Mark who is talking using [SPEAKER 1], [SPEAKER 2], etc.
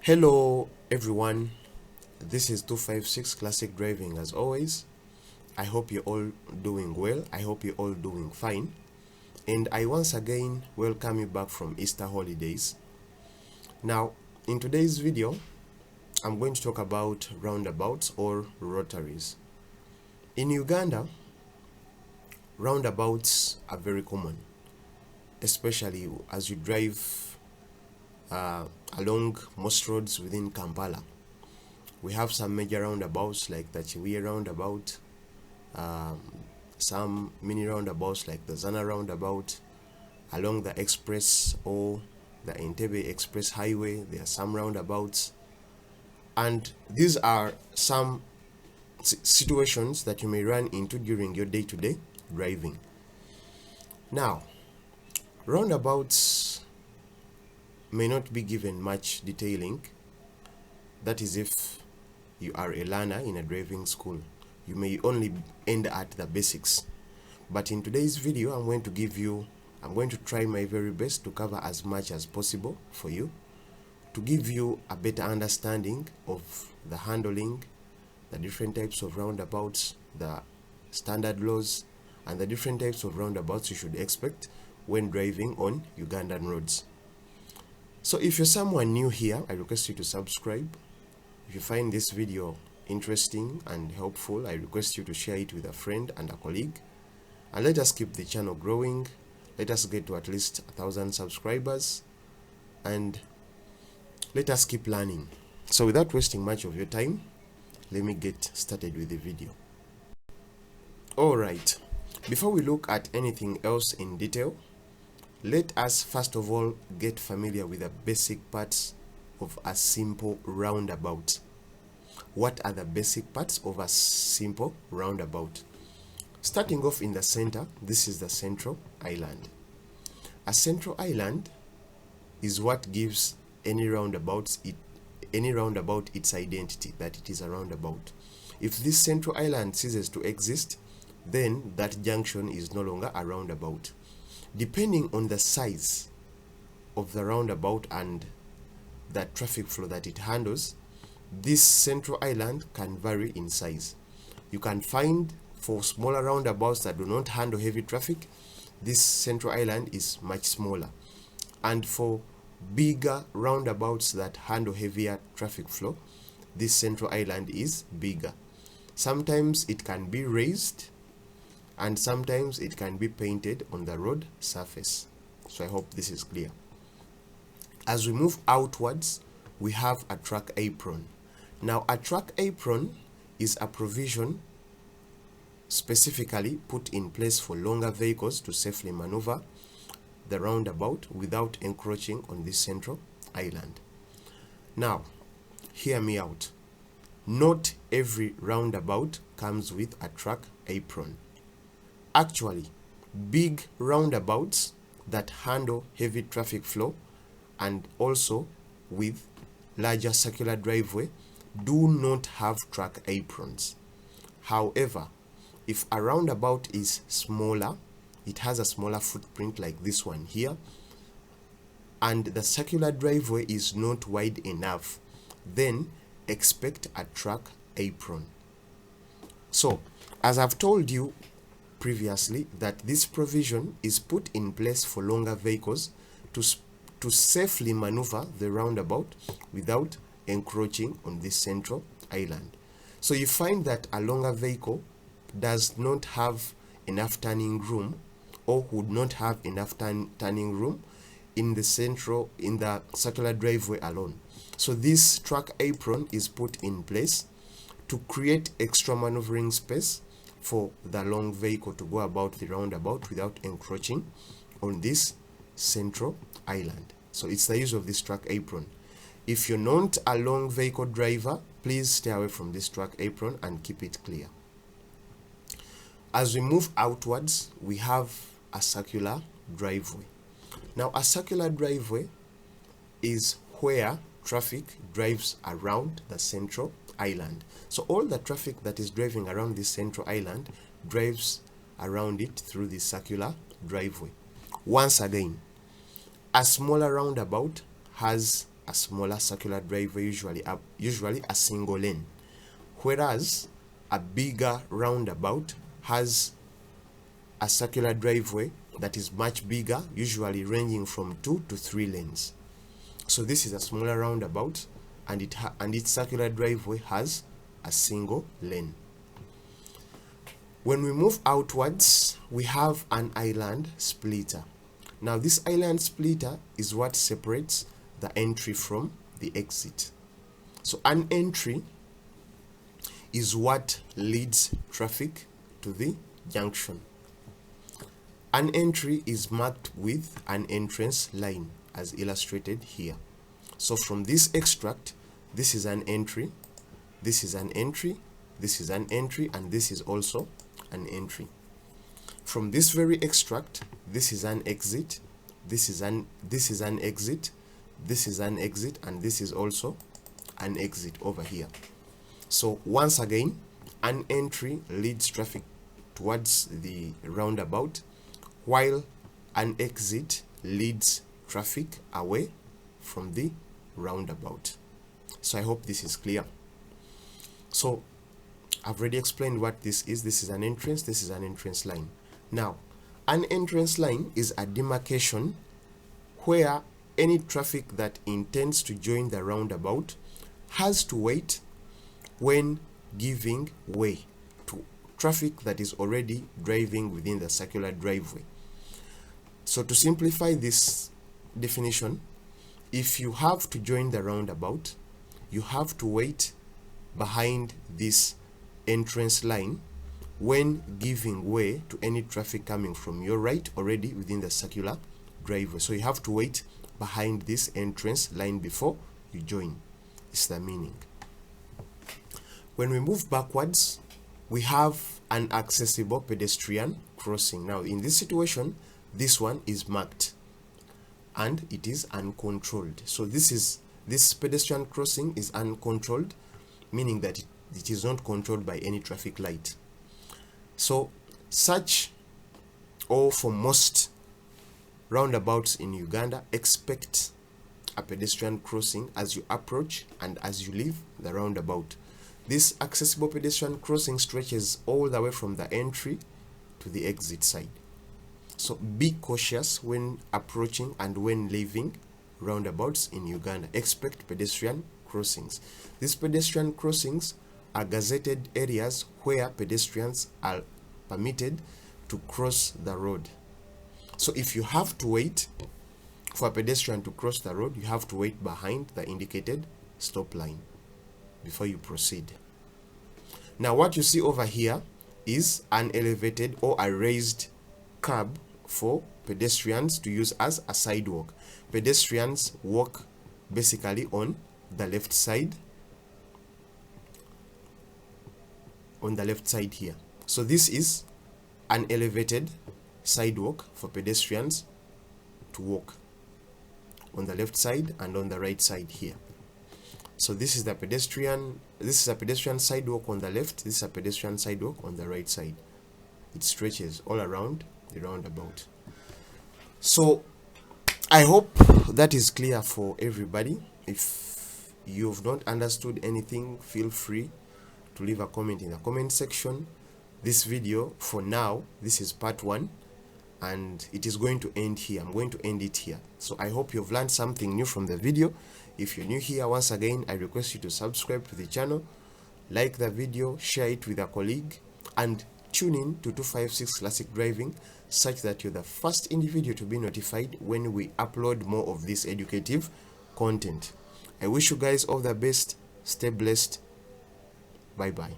[SPEAKER 1] Hello everyone, this is 256 Classic Driving as always. I hope you're all doing well, I hope you're all doing fine, and I once again welcome you back from Easter holidays. Now, in today's video, I'm going to talk about roundabouts or rotaries. In Uganda, roundabouts are very common, especially as you drive along most roads within Kampala. We have some major roundabouts like the Chiwiye roundabout, some mini roundabouts like the Zana roundabout. Along the express or the Entebbe Express Highway, there are some roundabouts. And these are some situations that you may run into during your day-to-day driving. Now, roundabouts may not be given much detailing. That is if you are a learner in a driving school. You may only end at the basics. But in today's video, I'm going to try my very best to cover as much as possible for you, to give you a better understanding of the handling, the different types of roundabouts, the standard laws, and the different types of roundabouts you should expect when driving on Ugandan roads. So if you're someone new here, I request you to subscribe. If you find this video interesting and helpful, I request you to share it with a friend and a colleague. And let us keep the channel growing. Let us get to at least 1,000 subscribers. And let us keep learning. So without wasting much of your time, let me get started with the video. Alright, before we look at anything else in detail, let us first of all get familiar with the basic parts of a simple roundabout. What are the basic parts of a simple roundabout? Starting off in the center, this is the central island. A central island is what gives any roundabout its identity, that it is a roundabout. If this central island ceases to exist, then that junction is no longer a roundabout. Depending on the size of the roundabout and the traffic flow that it handles, this central island can vary in size. You can find for smaller roundabouts that do not handle heavy traffic, this central island is much smaller. And for bigger roundabouts that handle heavier traffic flow, this central island is bigger. Sometimes it can be raised, and sometimes it can be painted on the road surface. So I hope this is clear. As we move outwards, we have a track apron. Now, a track apron is a provision specifically put in place for longer vehicles to safely maneuver the roundabout without encroaching on this central island. Now, hear me out. Not every roundabout comes with a track apron. Actually, big roundabouts that handle heavy traffic flow and also with larger circular driveway do not have track aprons. However, if a roundabout is smaller, it has a smaller footprint like this one here, and the circular driveway is not wide enough, then expect a track apron. So, as I've told you previously, that this provision is put in place for longer vehicles to safely maneuver the roundabout without encroaching on this central island. So you find that a longer vehicle does not have enough turning room, or would not have enough turning room in the circular driveway alone. So this track apron is put in place to create extra maneuvering space for the long vehicle to go about the roundabout without encroaching on this central island. So it's the use of this track apron. If you're not a long vehicle driver, please stay away from this track apron and keep it clear. As we move outwards, we have a circular driveway. Now, a circular driveway is where traffic drives around the central island. So all the traffic that is driving around this central island drives around it through this circular driveway. Once again, a smaller roundabout has a smaller circular driveway, usually a single lane, whereas a bigger roundabout has a circular driveway that is much bigger, usually ranging from 2 to 3 lanes. So this is a smaller roundabout, and its circular driveway has a single lane. When we move outwards, we have an island splitter. Now this island splitter is what separates the entry from the exit. So an entry is what leads traffic to the junction. An entry is marked with an entrance line as illustrated here. So from this extract, this is an entry, this is an entry, this is an entry, and this is also an entry. From this very extract, this is an exit, this is an exit, this is an exit, and this is also an exit over here. So once again, an entry leads traffic towards the roundabout, while an exit leads traffic away from the roundabout. So I hope this is clear. So I've already explained what this is. This is an entrance, this is an entrance line. Now, an entrance line is a demarcation where any traffic that intends to join the roundabout has to wait when giving way to traffic that is already driving within the circular driveway. So to simplify this definition, if you have to join the roundabout, you have to wait behind this entrance line when giving way to any traffic coming from your right already within the circular driveway. So you have to wait behind this entrance line before you join. It's the meaning. When we move backwards, we have an accessible pedestrian crossing. Now in this situation, this one is marked and it is uncontrolled. So this pedestrian crossing is uncontrolled, meaning that it is not controlled by any traffic light. So for most roundabouts in Uganda, expect a pedestrian crossing as you approach and as you leave the roundabout. This accessible pedestrian crossing stretches all the way from the entry to the exit side. So be cautious when approaching and when leaving roundabouts in Uganda. Expect pedestrian crossings. These pedestrian crossings are gazetted areas where pedestrians are permitted to cross the road. So if you have to wait for a pedestrian to cross the road, you have to wait behind the indicated stop line before you proceed. Now what you see over here is an elevated or a raised curb for pedestrians to use as a sidewalk. Pedestrians walk basically on the left side, here. So this is an elevated sidewalk for pedestrians to walk on the left side and on the right side here. So this is a pedestrian sidewalk on the left, this is a pedestrian sidewalk on the right side. It stretches all around the roundabout. So I hope that is clear for everybody. If you've not understood anything, feel free to leave a comment in the comment section. This video, for now, this is part 1, and it is going to end here. I'm going to end it here. So I hope you've learned something new from the video. If you're new here, once again, I request you to subscribe to the channel, like the video, share it with a colleague, and tune in to 256 Classic Driving, such that you're the first individual to be notified when we upload more of this educative content. I wish you guys all the best. Stay blessed. Bye bye.